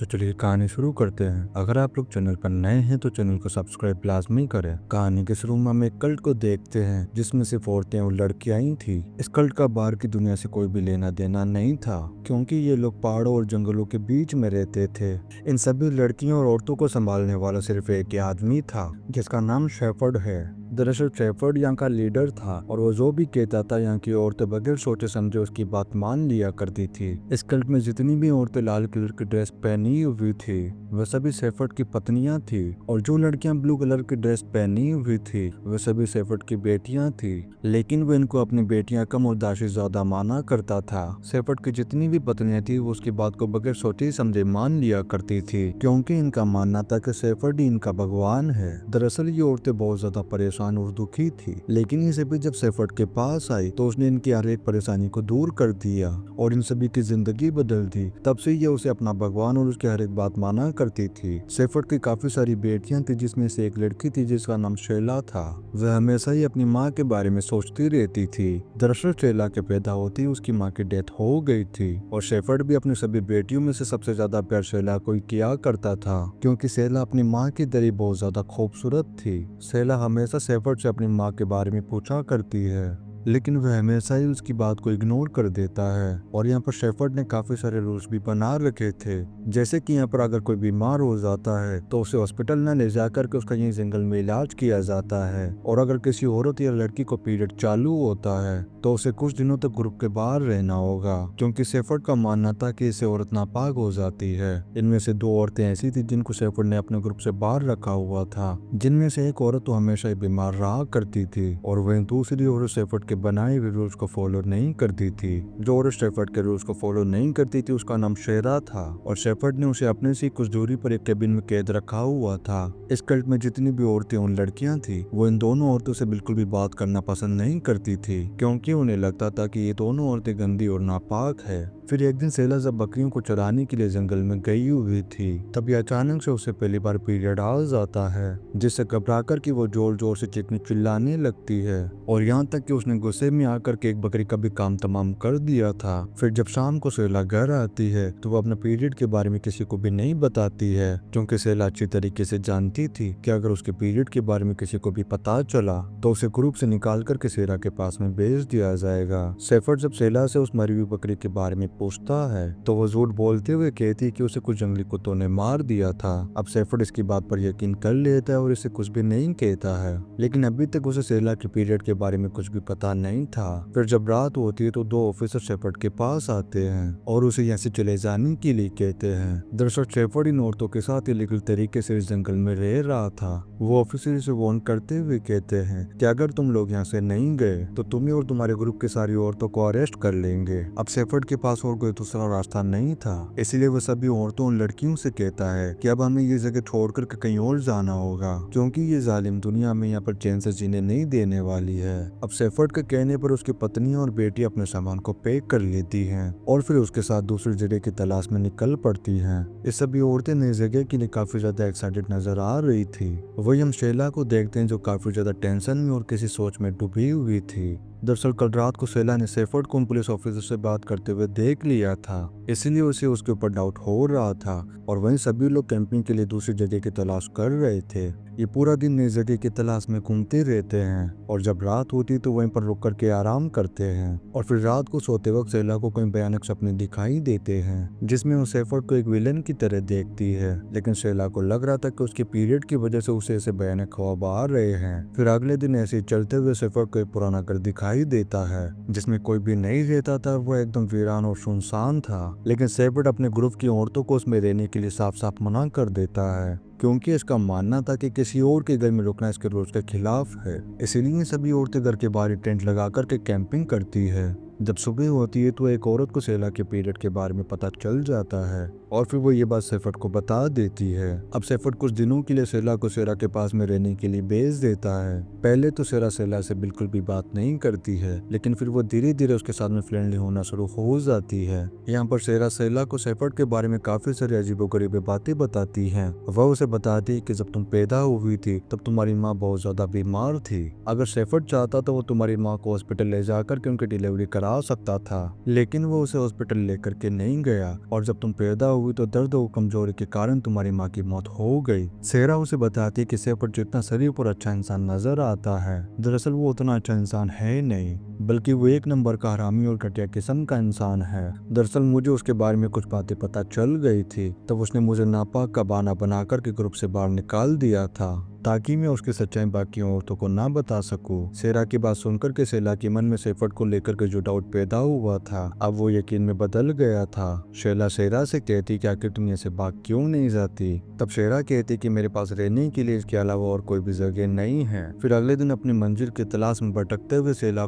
तो चलिए कहानी शुरू करते हैं। अगर आप लोग चैनल पर नए हैं तो चैनल को सब्सक्राइब लाजमी करें। कहानी के शुरू में हम एक कल्ट को देखते हैं जिसमें सिर्फ औरतें और लड़कियां ही थी। इस कल्ट का बाहर की दुनिया से कोई भी लेना देना नहीं था, क्योंकि ये लोग पहाड़ों और जंगलों के बीच में रहते थे। इन सभी लड़कियों और औरतों को संभालने वाला सिर्फ एक ही आदमी था, जिसका नाम शेफर्ड है। दरअसल शेफर्ड यहाँ का लीडर था और वो जो भी कहता था यहाँ की औरतें बगैर सोचे समझे उसकी बात मान लिया करती थी। इस कल्ट में जितनी भी औरतें लाल कलर की ड्रेस पहनी हुई थी वह सभी शेफर्ड की पत्नियां थी, और जो लड़कियां ब्लू कलर की ड्रेस पहनी हुई थी वह सभी शेफर्ड की बेटियां थी। लेकिन वो इनको अपनी बेटियां कम और दाशी ज्यादा माना करता था। शेफर्ड की जितनी भी पत्नियां थी वो उसकी बात को बगैर सोचे समझे मान लिया करती थी, क्योंकि इनका मानना था कि शेफर्ड ही इनका भगवान है। दरअसल ये औरतें बहुत ज्यादा परेशान और दुखी थी, लेकिन ये सभी जब शेफर्ड के पास आई तो उसने इनकी हर एक परेशानी को दूर कर दिया और इन सभी की जिंदगी बदल दी। तब से ये उसे अपना भगवान और उसकी हर एक बात माना करती थी। शेफर्ड की काफी सारी बेटियां थी, जिसमें से एक लड़की थी जिसका नाम शैला था। वह हमेशा ही अपनी माँ के बारे में सोचती रहती थी। दरअसल शैला के पैदा होते ही उसकी माँ की डेथ हो गई थी, और शेफर्ड भी अपनी सभी बेटियों में से सबसे ज्यादा प्यार शैला को ही किया करता था, क्योंकि शैला अपनी माँ की तरह बहुत ज्यादा खूबसूरत थी। शैला हमेशा शेफर्ड से अपनी माँ के बारे में पूछा करती है, लेकिन वह हमेशा ही उसकी बात को इग्नोर कर देता है। और यहाँ पर शेफर्ड ने काफी सारे रूल्स भी बना रखे थे, जैसे कि यहाँ पर अगर कोई बीमार हो जाता है तो उसे हॉस्पिटल न ले जाकर के उसका यहीं जंगल में इलाज किया जाता है, और अगर किसी औरत या लड़की को पीरियड चालू होता है तो उसे कुछ दिनों तक ग्रुप के बाहर रहना होगा, क्योंकि शेफर्ड का मानना था कि इससे औरत नापाक हो जाती है। इनमें से दो औरतें ऐसी थी जिनको शेफर्ड ने अपने ग्रुप से बाहर रखा हुआ था, जिनमें से एक औरत तो हमेशा ही बीमार रहा करती थी, और वहीं दूसरी औरत शेफर्ड के बनाए हुए रूल्स को फॉलो नहीं करती थी। जो औरत शेफर्ड के रूल्स को फॉलो नहीं करती थी उसका नाम शेरा था, और शेफर्ड ने उसे अपने से कुछ दूरी पर एक केबिन में कैद रखा हुआ था। इस कल्ट में जितनी भी औरतें और लड़कियां थी वो इन दोनों औरतों से बिल्कुल भी बात करना पसंद नहीं करती थी, क्योंकि उन्हें लगता था कि ये दोनों औरतें गंदी और नापाक है। फिर एक दिन शैला जब बकरियों को चराने के लिए जंगल में गई हुई थी तभी अचानक से उसे पहली बार पीरियड आ जाता है, जिससे घबराकर कि वो जोर जोर से चीखने चिल्लाने लगती है, और यहाँ तक कि उसने गुस्से में आकर के एक बकरी का भी काम तमाम कर दिया था। फिर जब शाम को शैला घर आती है तो वो अपने पीरियड के बारे में किसी को भी नहीं बताती है, क्योंकि शैला अच्छी तरीके से जानती थी कि अगर उसके पीरियड के बारे में किसी को भी पता चला तो उसे ग्रुप से निकाल करके शेरा के पास में भेज दिया जाएगा। शेफर्ड जब शैला से उस मरी हुई बकरी के बारे में पूछता है तो वो झूठ बोलते हुए कहती है कि उसे कुछ जंगली कुत्तों ने मार दिया था। अब शेफर्ड इसकी बात पर यकीन कर लेता है और इसे कुछ भी नहीं कहता है, लेकिन अभी तक उसे शैला के पीरियड के बारे में कुछ भी पता नहीं था। फिर जब रात होती है तो दो ऑफिसर शेफर्ड के पास आते हैं और उसे यहाँ से चले जाने के लिए कहते हैं। दरअसल शेफर्ड इन औरतों के साथ इलीगल तरीके से इस जंगल में रह रहा था। वो ऑफिसर से वार्न करते हुए कहते हैं कि अगर तुम लोग यहाँ से नहीं गए तो तुम्हें और तुम्हारे ग्रुप की सारी औरतों को अरेस्ट कर लेंगे। अब शेफर्ड के पास और कोई दूसरा रास्ता नहीं था, इसलिए वो सभी औरतों और लड़कियों से कहता है कि अब हमें ये जगह छोड़ कर कहीं और जाना होगा, क्योंकि ये जालिम दुनिया में यहाँ पर चैन से जीने नहीं देने वाली है। अब शेफर्ड के कहने पर उसकी पत्नी और बेटी अपने सामान को पैक कर लेती हैं और फिर उसके साथ दूसरी जगह की तलाश में निकल पड़ती हैं। ये सभी औरतें नई जगह के लिए काफी ज्यादा एक्साइटेड नजर आ रही थी। वही हम शैला को देखते हैं जो काफी ज्यादा टेंशन में और किसी सोच में डूबी हुई थी। दरअसल कल रात को शैला ने शेफर्ड को पुलिस ऑफिसर से बात करते हुए देख लिया था, इसलिए उसे उसके ऊपर डाउट हो रहा था, और वहीं सभी लोग कैंपिंग के लिए दूसरी जगह की तलाश कर रहे थे। ये पूरा दिन नई जगह की तलाश में घूमते रहते हैं, और जब रात होती तो वहीं पर रुक करके आराम करते हैं। और फिर रात को सोते वक्त शैला को कोई भयानक सपने दिखाई देते हैं जिसमें वो शेफर्ड को एक विलन की तरह देखती है, लेकिन शैला को लग रहा था कि उसके पीरियड की वजह से उसे ऐसे भयानक ख्वाब आ रहे हैं। फिर अगले दिन ऐसे ही चलते हुए शेफर्ड को एक पुराना घर दिखाई देता है जिसमें कोई भी नहीं रहता था। वो एकदम वीरान और सुनसान था, लेकिन शेफर्ड अपने ग्रुप की औरतों को उसमें रहने के लिए साफ साफ मना कर देता है, क्योंकि इसका मानना था कि किसी और के घर में रुकना इसके रूल्स के खिलाफ है। इसीलिए सभी औरतें घर के बाहर टेंट लगा करके कैंपिंग करती है। जब सुबह होती है तो एक औरत को शैला के पीरियड के बारे में पता चल जाता है, और फिर वो ये बात शेफर्ड को बता देती है। अब शेफर्ड कुछ दिनों के लिए शैला को शेरा के पास में रहने के लिए भेज देता है। पहले तो शैला से बिल्कुल भी बात नहीं करती है, लेकिन फिर वो धीरे धीरे उसके साथ में फ्रेंडली होना शुरू हो जाती है। यहाँ पर शैला को शेफर्ड के बारे में काफी सारी अजीबोगरीब बातें बताती है। वह उसे बताती है कि जब तुम पैदा हुई थी तब तुम्हारी माँ बहुत ज्यादा बीमार थी। अगर शेफर्ड चाहता तो वो तुम्हारी माँ को हॉस्पिटल ले जाकर के उनकी डिलीवरी करा सकता था, लेकिन वो उसे हॉस्पिटल लेकर के नहीं गया और जब तुम पैदा हुई तो दर्द और कमजोरी के कारण तुम्हारी माँ की मौत हो गई। सेरा उसे बताती है कि शेफर्ड जितना शरीर पर अच्छा इंसान नजर आता है, दरअसल वो उतना अच्छा इंसान है नहीं, बल्कि वो एक नंबर का हरामी और घटिया किस्म का इंसान है। दरअसल मुझे उसके बारे में कुछ बातें पता चल गई थी, तब उसने मुझे नापाक का बहाना बनाकर के ग्रुप से बाहर निकाल दिया था ताकि मैं उसकी सच्चाई बाकी औरतों को ना बता सकूं। सेरा की बात सुनकर के शेला के मन में शेफर्ड को लेकर के जो डाउट पैदा हुआ था अब वो यकीन में बदल गया था। शेला शेरा से कहती कि आखिर तुम से भाग क्यों नहीं जाती। तब शेरा कहती कि मेरे पास रहने के लिए इसके अलावा और कोई भी जगह नहीं है। फिर अगले दिन अपनी मंजिल की तलाश में भटकते हुए शेला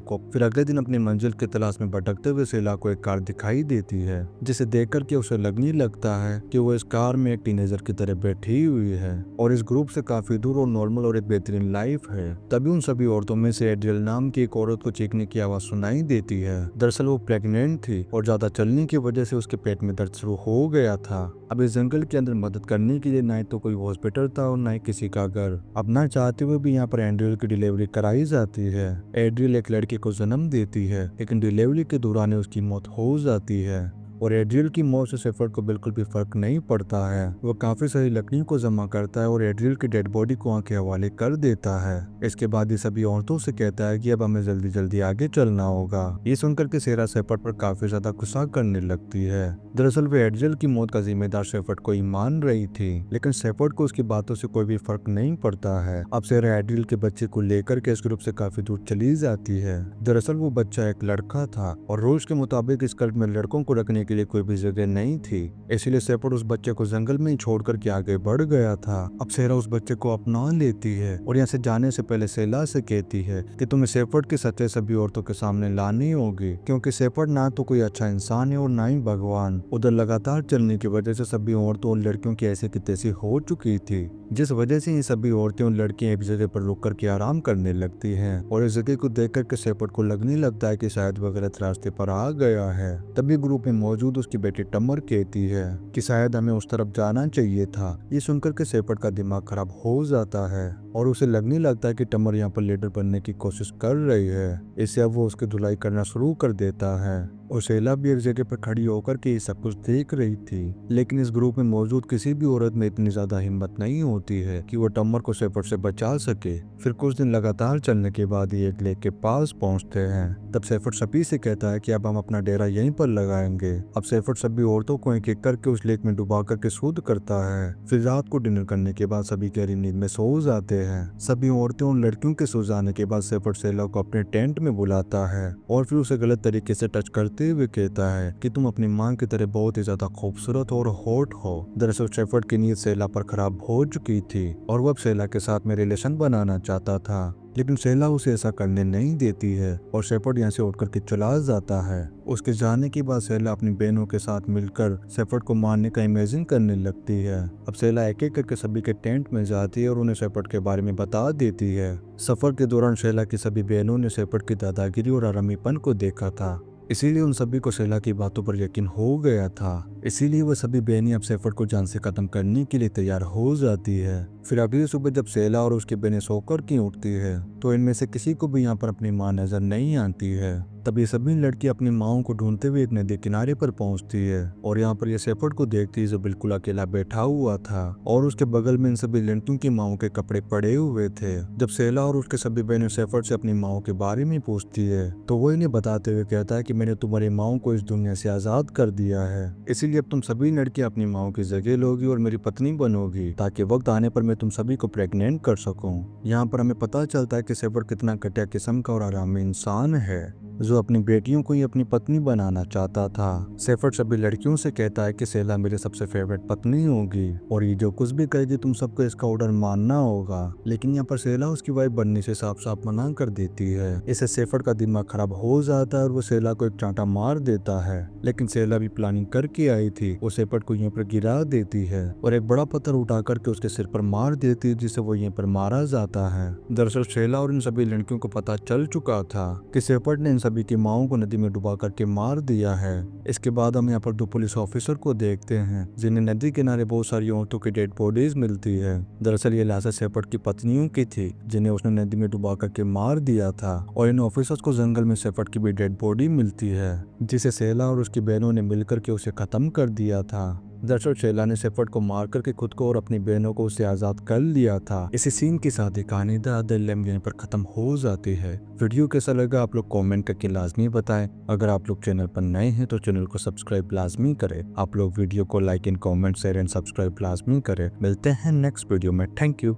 को एक कार दिखाई देती है, जिसे देख करके उसे लगने लगता है कि वो इस कार में एक टीनेजर की तरह बैठी हुई है और इस ग्रुप से काफी दूर और नॉर्मल और एक बेहतरीन लाइफ है। तभी उन सभी औरतों में से एड्रियल नाम की एक औरत को चीखने की आवाज सुनाई देती है। दरअसल वो प्रेग्नेंट थी और ज्यादा चलने की वजह से उसके पेट में दर्द शुरू हो गया था। अब इस जंगल के अंदर मदद करने के लिए ना तो कोई हॉस्पिटल था और ना ही किसी का घर। अब ना चाहते हुए भी यहाँ पर एड्रियल की डिलीवरी कराई जाती है। एड्रियल एक लड़के को जन्म देती है, लेकिन डिलीवरी के दौरान उसकी मौत हो जाती है और एड्रियल की मौत से शेफर्ड को बिल्कुल भी फर्क नहीं पड़ता है। वो काफी सारी लकड़ियों को जमा करता है और एड्रियल की डेड बॉडी को आंख के हवाले कर देता है। इसके बाद ये सभी औरतों से कहता है कि अब हमें जल्दी जल्दी आगे चलना होगा। ये सुनकर के सेरा शेफर्ड पर काफी ज्यादा गुस्सा करने लगती है। दरअसल वो एड्रियल की मौत का जिम्मेदार शेफर्ड को ही मान रही थी, लेकिन शेफर्ड को उसकी बातों से कोई भी फर्क नहीं पड़ता है। अब सेरा एड्रियल के बच्चे को लेकर के इस ग्रुप से काफी दूर चली जाती है। दरअसल वो बच्चा एक लड़का था और रूल्स के मुताबिक इस कल्ट में लड़कों को रखने के लिए कोई भी जगह नहीं थी, इसीलिए शेफर्ड उस बच्चे को जंगल में ही छोड़ करके आगे बढ़ गया था। अब सेरा उस बच्चे को अपना लेती है और यहाँ से जाने से पहले सेला से कहती है कि तुम्हें शेफर्ड की सच्चाई सभी औरतों के सामने लानी होगी, क्योंकि शेफर्ड ना तो कोई अच्छा इंसान है और ना ही भगवान। उधर लगातार चलने की वजह से सभी औरतों और लड़कियों की ऐसी की तैसी हो चुकी थी, जिस वजह से ये सभी औरतें और लड़कियां एक जगह पर रुक करके आराम करने लगती हैं और इस जगह को देख करके शेफर्ड को लगने लगता है कि शायद वो गलत रास्ते पर आ गया है। तभी ग्रुप में मौजूद उसकी बेटी टमर कहती है कि शायद हमें उस तरफ जाना चाहिए था। ये सुनकर के शेफर्ड का दिमाग खराब हो जाता है और उसे लगने लगता है कि टमर यहाँ पर लीडर बनने की कोशिश कर रही है, इससे अब वो उसकी धुलाई करना शुरू कर देता है। और शेला भी एक जगह पर खड़ी होकर के ये सब कुछ देख रही थी, लेकिन इस ग्रुप में मौजूद किसी भी औरत में इतनी ज्यादा हिम्मत नहीं होती है कि वो टमर को शेफर्ड से बचा सके। फिर कुछ दिन लगातार चलने के बाद ये एक लेक के पास पहुंचते हैं। तब शेफर्ड सभी से कहता है कि अब हम अपना डेरा यहीं पर लगाएंगे। अब शेफर्ड सभी औरतों को एक एक करके उस लेक में डुबा करके शुद्ध करता है। फिर रात को डिनर करने के बाद सभी गहरी नींद में सो जाते हैं। सभी औरतें और लड़कियों के सो जाने के बाद शेफर्ड सेला को अपने टेंट में बुलाता है और फिर उसे गलत तरीके से टच करते हुए कहता है कि तुम अपनी मां की तरह बहुत ही ज्यादा खूबसूरत और हॉट हो। दरअसल शेफर्ड की नीयत सेला पर खराब हो चुकी थी और वो अब सेला के साथ में रिलेशन बनाना चाहता था, लेकिन सेला उसे ऐसा करने नहीं देती है और शेफर्ड यहाँ से उठ करके चला जाता है। उसके जाने के बाद सेला अपनी बहनों के साथ मिलकर शेफर्ड को मारने का इमेजिन करने लगती है। अब सेला एक एक करके सभी के टेंट में जाती है और उन्हें शेफर्ड के बारे में बता देती है। सफर के दौरान सेला की सभी बहनों ने शेफर्ड की दादागिरी और आरामीपन को देखा था, इसीलिए उन सभी को सेला की बातों पर यकीन हो गया था। इसीलिए वह सभी बहनें अब शेफर्ड को जान से खत्म करने के लिए तैयार हो जाती है। फिर अगली सुबह जब सेला और उसकी बहनें सोकर की उठती है तो इनमें से किसी को भी यहाँ पर अपनी माँ नजर नहीं आती है। तब ये सभी लड़की अपनी माओ को ढूंढते हुए एक नदी किनारे पर पहुंचती है और यहाँ पर ये शेफर्ड को देखती है जो बिल्कुल अकेला बैठा हुआ था और उसके बगल में इन सभी लड़कियों की माओ के कपड़े पड़े हुए थे। जब सेला और उसके सभी बहनें शेफर्ड से अपनी माओ के बारे में पूछती है तो वो इन्हें बताते हुए कहता है कि मैंने तुम्हारी माओ को इस दुनिया से आजाद कर दिया है, इसीलिए अब तुम सभी लड़कियां अपनी माओ की जगह लोगी और मेरी पत्नी बनोगी ताकि वक्त आने पर मैं तुम सभी को प्रेग्नेंट कर सकूं। यहाँ पर हमें पता चलता है कि शेफर्ड कितना घटिया किस्म का और आरामी इंसान है जो अपनी बेटियों को ही अपनी पत्नी बनाना चाहता था। शेफर्ड सभी लड़कियों से कहता है कि सेला मेरी सबसे फेवरेट पत्नी होगी और ये जो कुछ भी कहेगी तुम सबको इसका ऑर्डर मानना होगा, लेकिन यहाँ पर सेला उसकी वाइफ बनने से साफ साफ मना कर देती है। इससे शेफर्ड का दिमाग खराब हो जाता है और वो सेला को एक चांटा मार देता है, लेकिन सेला भी प्लानिंग करके आई थी। वो शेफर्ड को यहाँ पर गिरा देती है और एक बड़ा पत्थर उठा करके उसके सिर पर मार देती है, जिससे वो यहाँ पर मारा जाता है। दरअसल सेला और इन सभी लड़कियों को पता चल चुका था कि शेफर्ड ने इन सभी की माओं को नदी में डुबा करके मार दिया है। इसके बाद हम यहाँ पर 2 पुलिस ऑफिसर को देखते हैं जिन्हें नदी किनारे बहुत सारी औरतों की डेड बॉडीज मिलती है। दरअसल ये लाशें शेपर्ड की पत्नियों की थी जिन्हें उसने नदी में डुबा करके मार दिया था। और इन ऑफिसर्स को जंगल में शेपर्ड की भी डेड बॉडी मिलती है जिसे सेला और उसकी बहनों ने मिलकर के उसे खत्म कर दिया था। दरअसल शेला ने शेपर्ड को मार करके खुद को और अपनी बहनों को उससे आजाद कर लिया था। इसी सीन के साथ ही कहानी द अदर लेम्ब यहीं पर खत्म हो जाती है। वीडियो कैसा लगा आप लोग कमेंट करके लाजमी बताएं। अगर आप लोग चैनल पर नए हैं तो चैनल को सब्सक्राइब लाजमी करें। आप लोग वीडियो को like in comment share and subscribe लाजमी करें। मिलते हैं नेक्स्ट वीडियो में। Thank you.